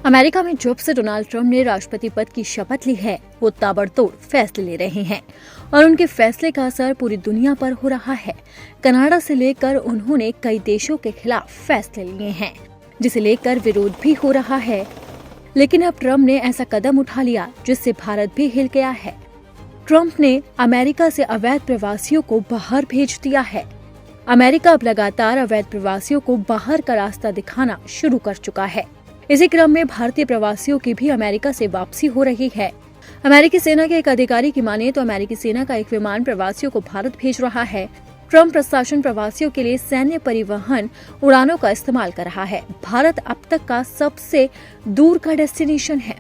America में जब से डोनाल्ड ट्रंप ने राष्ट्रपति पद की शपथ ली है, वो ताबड़तोड़ फैसले ले रहे हैं और उनके फैसले का असर पूरी दुनिया पर हो रहा है। कनाडा से लेकर उन्होंने कई देशों के खिलाफ फैसले लिए हैं, जिसे लेकर विरोध भी हो रहा है। लेकिन अब ट्रंप ने ऐसा कदम उठा लिया जिससे भारत भी हिल गया है। ट्रंप ने अमेरिका से अवैध प्रवासियों को बाहर भेज दिया है। अमेरिका अब लगातार अवैध प्रवासियों को बाहर का रास्ता दिखाना शुरू कर चुका है। इसी क्रम में भारतीय प्रवासियों की भी अमेरिका से वापसी हो रही है। अमेरिकी सेना के एक अधिकारी की माने तो अमेरिकी सेना का एक विमान प्रवासियों को भारत भेज रहा है। ट्रंप प्रशासन प्रवासियों के लिए सैन्य परिवहन उड़ानों का इस्तेमाल कर रहा है। भारत अब तक का सबसे दूर का डेस्टिनेशन है।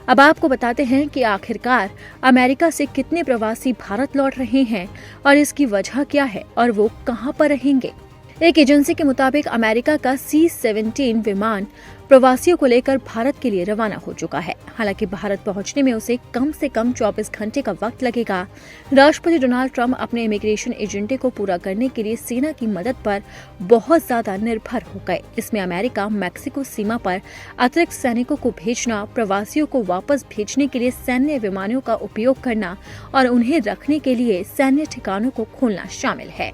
अब आपको बताते हैं कि आखिरकार अमेरिका से कितने प्रवासी भारत लौट रहे हैं और इसकी वजह क्या है और वो कहां पर रहेंगे। एक एजेंसी के मुताबिक अमेरिका का C-17 विमान प्रवासियों को लेकर भारत के लिए रवाना हो चुका है। हालांकि भारत पहुंचने में उसे कम से कम 24 घंटे का वक्त लगेगा। राष्ट्रपति डोनाल्ड ट्रंप अपने इमिग्रेशन एजेंडे को पूरा करने के लिए सेना की मदद पर बहुत ज्यादा निर्भर हो गए। इसमें अमेरिका मैक्सिको सीमा पर अतिरिक्त सैनिकों को भेजना, प्रवासियों को वापस भेजने के लिए सैन्य विमानों का उपयोग करना और उन्हें रखने के लिए सैन्य ठिकानों को खोलना शामिल है।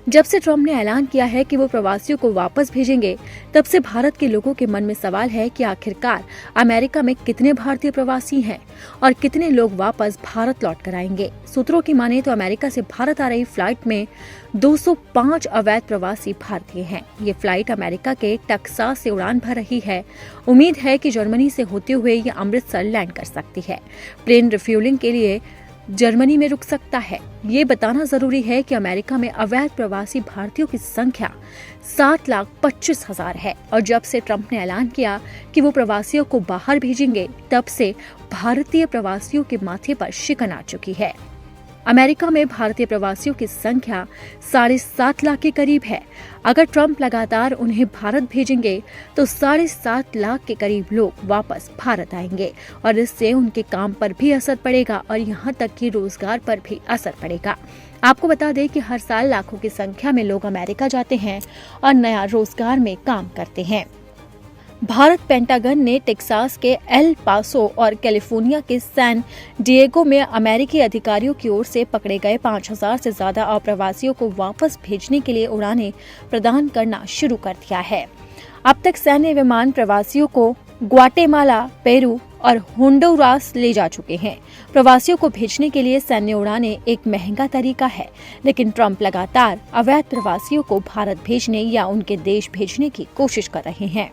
जब से ट्रंप ने ऐलान किया है कि वो प्रवासियों को वापस भेजेंगे, तब से भारत के लोगों के मन में सवाल है कि आखिरकार अमेरिका में कितने भारतीय प्रवासी हैं और कितने लोग वापस भारत लौट कर आएंगे। सूत्रों की माने तो अमेरिका से भारत आ रही फ्लाइट में 205 अवैध प्रवासी भारतीय हैं। ये फ्लाइट अमेरिका के टेक्सास से उड़ान भर रही है। उम्मीद है कि जर्मनी से होते हुए ये अमृतसर लैंड कर सकती है। प्लेन रिफ्यूलिंग के लिए जर्मनी में रुक सकता है। ये बताना जरूरी है कि अमेरिका में अवैध प्रवासी भारतीयों की संख्या 7,25,000 है और जब से ट्रंप ने ऐलान किया कि वो प्रवासियों को बाहर भेजेंगे, तब से भारतीय प्रवासियों के माथे पर शिकन आ चुकी है। अमेरिका में भारतीय प्रवासियों की संख्या 7.5 लाख के करीब है। अगर ट्रंप लगातार उन्हें भारत भेजेंगे तो 7.5 लाख के करीब लोग वापस भारत आएंगे और इससे उनके काम पर भी असर पड़ेगा और यहाँ तक कि रोजगार पर भी असर पड़ेगा। आपको बता दें कि हर साल लाखों की संख्या में लोग अमेरिका जाते हैं और नया रोजगार में काम करते हैं। भारत पेंटागन ने टेक्सास के एल पासो और कैलिफोर्निया के सैन डिएगो में अमेरिकी अधिकारियों की ओर से पकड़े गए 5,000 से ज्यादा अप्रवासियों को वापस भेजने के लिए उड़ानें प्रदान करना शुरू कर दिया है। अब तक सैन्य विमान प्रवासियों को ग्वाटेमाला, पेरू और होंडुरास ले जा चुके हैं। प्रवासियों को भेजने के लिए सैन्य उड़ानें एक महंगा तरीका है, लेकिन ट्रंप लगातार अवैध प्रवासियों को भारत भेजने या उनके देश भेजने की कोशिश कर रहे हैं।